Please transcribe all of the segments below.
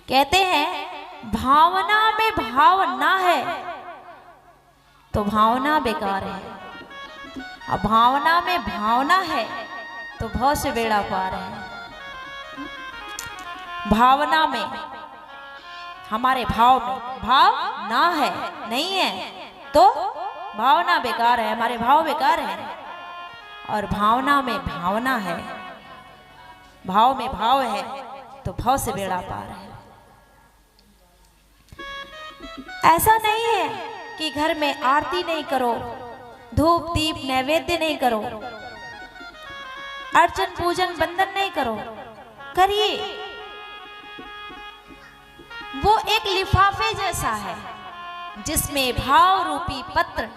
कहते हैं भावना में भाव ना है तो भावना बेकार है, और भावना में भावना है तो भव से बेड़ा पार है। भावना में, हमारे भाव में भाव ना है, नहीं है तो भावना बेकार है, हमारे भाव बेकार है। और भावना में भावना है, भाव में भाव है तो भव से बेड़ा पार है। ऐसा नहीं है कि घर में आरती नहीं करो, धूप दीप नैवेद्य नहीं करो, अर्चन पूजन बंदन नहीं करो, करिए। वो एक लिफाफे जैसा है जिसमें भाव रूपी पत्र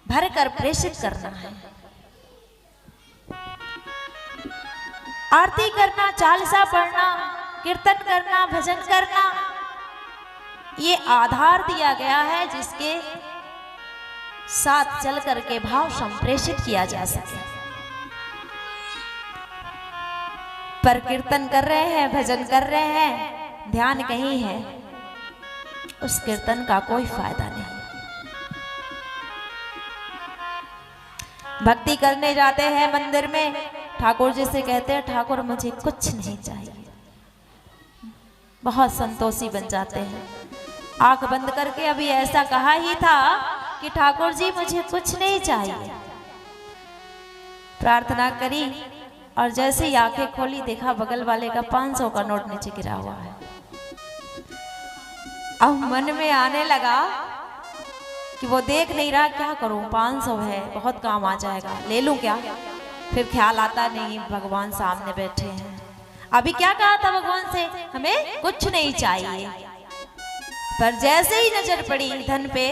भरकर प्रेषित करना है। आरती करना, चालीसा पढ़ना, कीर्तन करना, भजन करना, ये आधार दिया गया है जिसके साथ चल करके भाव संप्रेषित किया जा सके। पर कीर्तन कर रहे हैं, भजन कर रहे हैं, ध्यान कहीं है, उस कीर्तन का कोई फायदा नहीं। भक्ति करने जाते हैं मंदिर में, ठाकुर जी से कहते हैं ठाकुर मुझे कुछ नहीं चाहिए, बहुत संतोषी बन जाते हैं। आंख बंद करके अभी ऐसा कहा ही था कि ठाकुर जी मुझे कुछ नहीं चाहिए, प्रार्थना करी और जैसे ही आंखें खोली देखा बगल वाले का 500 का नोट नीचे गिरा हुआ है। अब मन में आने लगा कि वो देख नहीं रहा, क्या करूं, 500 है, बहुत काम आ जाएगा, ले लूं क्या। फिर ख्याल आता नहीं भगवान सामने बैठे हैं। अभी क्या कहा था भगवान से, हमें कुछ नहीं चाहिए, पर जैसे ही नजर पड़ी धन पे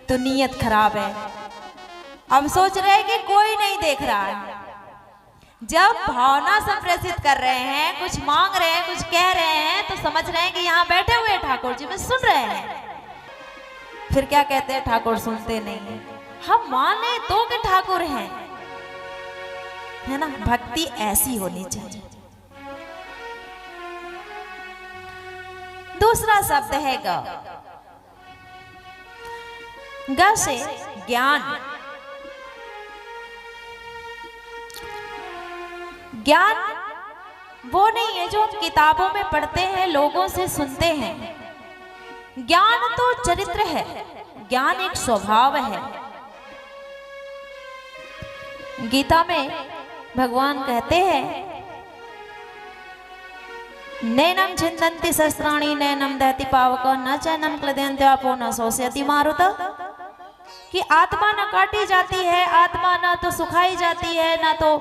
तो नीयत खराब है। अब सोच रहे हैं कि कोई नहीं देख रहा है। जब भावना संप्रेषित कर रहे हैं, कुछ मांग रहे हैं, कुछ कह रहे हैं, तो समझ रहे हैं कि यहाँ बैठे हुए ठाकुर जी में सुन रहे हैं। फिर क्या कहते हैं, ठाकुर सुनते नहीं है। हम माने तो कि ठाकुर हैं, है ना। भक्ति ऐसी होनी चाहिए। दूसरा शब्द है ग। ग से ज्ञान। ज्ञान वो नहीं है जो हम किताबों में पढ़ते हैं, लोगों से सुनते हैं। ज्ञान तो चरित्र है, ज्ञान एक स्वभाव है। गीता में भगवान कहते हैं नैनम छिन्दन्ति शस्त्राणि नैनम दहति पावक न चैनम क्लदयन्त्यापो न शोषयति मारुत, कि आत्मा न काटी जाती है, आत्मा न तो सुखाई जाती है, न तो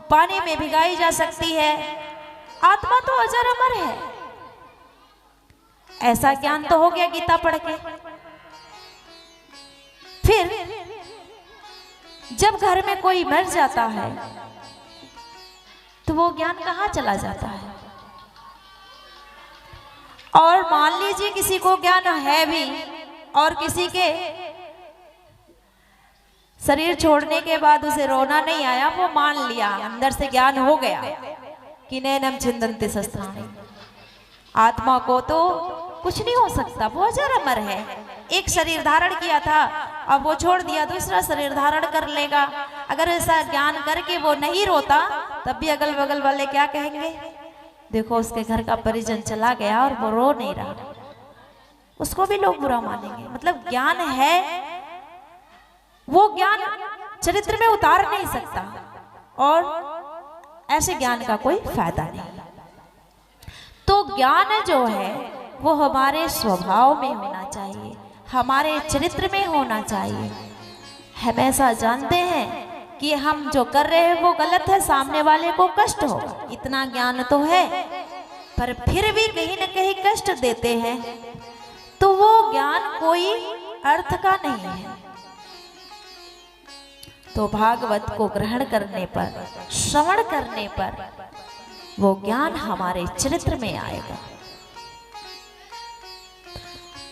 पानी में भिगाई जा सकती है, आत्मा तो अजर अमर है। ऐसा ज्ञान तो हो गया गीता पढ़ के। फिर जब घर में कोई मर जाता है तो वो ज्ञान कहाँ चला जाता है। और मान लीजिए किसी को ज्ञान है भी और किसी के शरीर छोड़ने के बाद उसे रोना नहीं आया, वो मान लिया, अंदर से ज्ञान हो गया कि नैनम छिन्दन्ति शस्त्राणि, आत्मा को तो कुछ नहीं हो सकता, वो अजर अमर है। एक शरीर धारण किया था, अब वो छोड़ दिया, दूसरा शरीर धारण कर लेगा। अगर ऐसा ज्ञान करके वो नहीं रोता तब भी अगल बगल वाले क्या कहेंगे, देखो उसके घर का परिजन चला गया और वो रो नहीं रहा, उसको भी लोग बुरा मानेंगे। मतलब ज्ञान है, वो ज्ञान चरित्र में उतार नहीं सकता, और ऐसे ज्ञान का कोई फायदा नहीं। तो ज्ञान जो है वो हमारे स्वभाव में होना चाहिए, हमारे चरित्र में होना चाहिए। हम ऐसा जानते हैं कि हम जो कर रहे हैं वो गलत है, सामने वाले को कष्ट होगा, इतना ज्ञान तो है, पर फिर भी कहीं न कहीं कष्ट देते हैं, तो वो ज्ञान कोई अर्थ का नहीं है। तो भागवत को ग्रहण करने पर, श्रवण करने पर वो ज्ञान हमारे चरित्र में आएगा।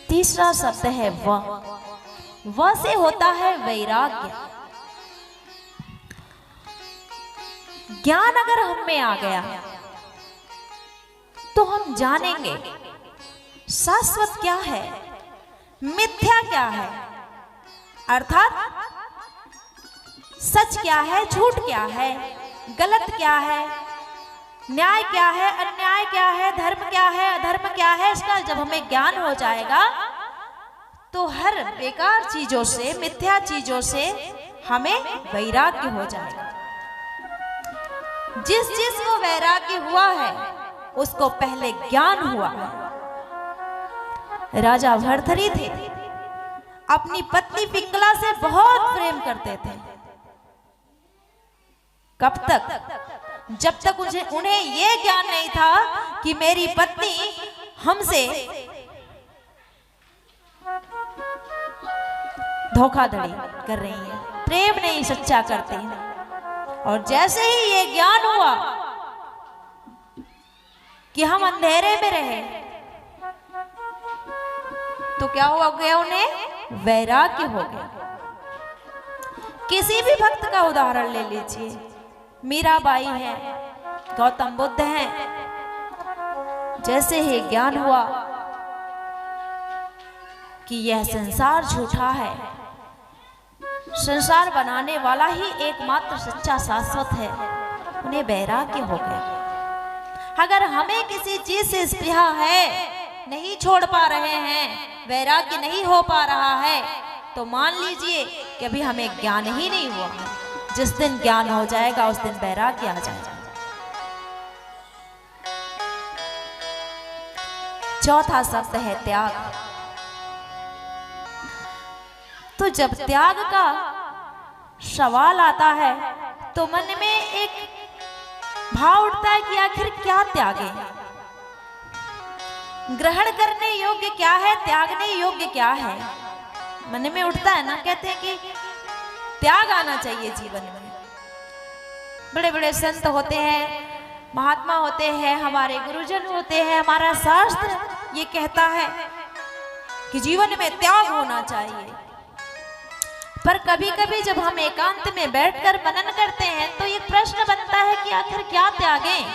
तीसरा शब्द है व से होता है वैराग्य। ज्ञान अगर हम में आ गया तो हम जानेंगे शाश्वत क्या है, मिथ्या क्या है, अर्थात सच क्या है, झूठ क्या है, गलत क्या है, न्याय क्या है, अन्याय क्या है, धर्म क्या है, अधर्म क्या है। इसका जब हमें ज्ञान हो जाएगा तो हर बेकार चीजों से, मिथ्या चीजों से हमें वैराग्य हो जाएगा। जिस को वैराग्य हुआ है उसको पहले ज्ञान हुआ है। राजा भर्तृहरि थे, अपनी पत्नी पिंगला से बहुत प्रेम करते थे। कब तक? जब तक उन्हें ये ज्ञान नहीं था कि मेरी पत्नी हमसे धोखाधड़ी कर रही है, प्रेम नहीं सच्चा करती है। और जैसे ही ये ज्ञान हुआ कि हम अंधेरे में रहे, तो क्या हुआ गया? उन्हें वैराग्य हो गया। किसी भी भक्त का उदाहरण ले लीजिए, मीराबाई है, गौतम बुद्ध हैं। जैसे ही ज्ञान हुआ कि यह संसार झूठा है, संसार बनाने वाला ही एकमात्र सच्चा शाश्वत है, उन्हें वैराग्य हो गया। अगर हमें किसी चीज से स्पृहा है, नहीं छोड़ पा रहे हैं, वैराग्य नहीं हो पा रहा है, तो मान लीजिए कि अभी हमें ज्ञान ही नहीं हुआ है। जिस दिन ज्ञान हो जाएगा उस दिन वैराग्य आ जाएगा। चौथा शब्द है त्याग। तो जब त्याग का सवाल आता है तो मन में एक भाव उठता है कि आखिर क्या त्यागें, ग्रहण करने योग्य क्या है, त्यागने योग्य क्या है। मन में उठता है ना, कहते हैं कि त्याग आना चाहिए जीवन में। बड़े बड़े संत होते हैं, महात्मा होते हैं, हमारे गुरुजन होते हैं, हमारा शास्त्र ये कहता है कि जीवन में त्याग होना चाहिए। पर कभी कभी जब हम एकांत में बैठकर मनन करते हैं तो एक प्रश्न बनता है कि आखिर क्या त्यागें।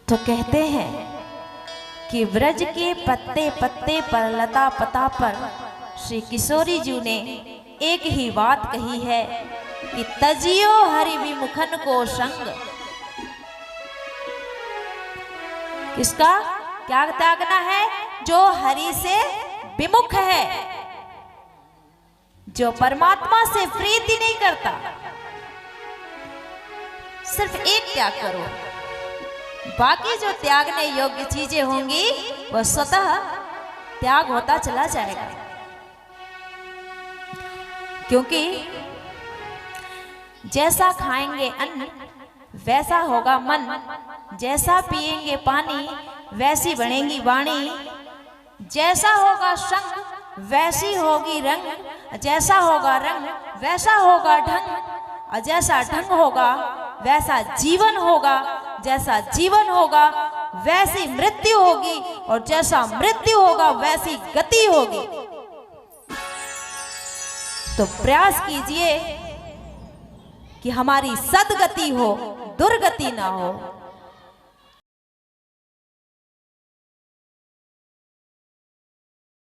तो कहते हैं कि व्रज के पत्ते पत्ते पर, लता पता पर श्री किशोरी जी ने एक ही बात कही है कि तजियो हरि विमुखन को संग। किसका क्या त्यागना है? जो हरि से विमुख है, जो परमात्मा से प्रीति नहीं करता। सिर्फ एक त्याग करो, बाकी जो त्यागने योग्य चीजें होंगी वह स्वतः त्याग होता चला जाएगा। क्योंकि जैसा खाएंगे अन्न वैसा होगा मन, जैसा पिएंगे पानी वैसी बनेगी वाणी, जैसा होगा संग वैसी होगी रंग, जैसा होगा रंग वैसा होगा ढंग, और जैसा ढंग होगा वैसा जीवन होगा, जैसा जीवन होगा वैसी मृत्यु होगी, और जैसा मृत्यु होगा वैसी गति होगी। तो प्रयास कीजिए कि हमारी सदगति हो, दुर्गति ना हो।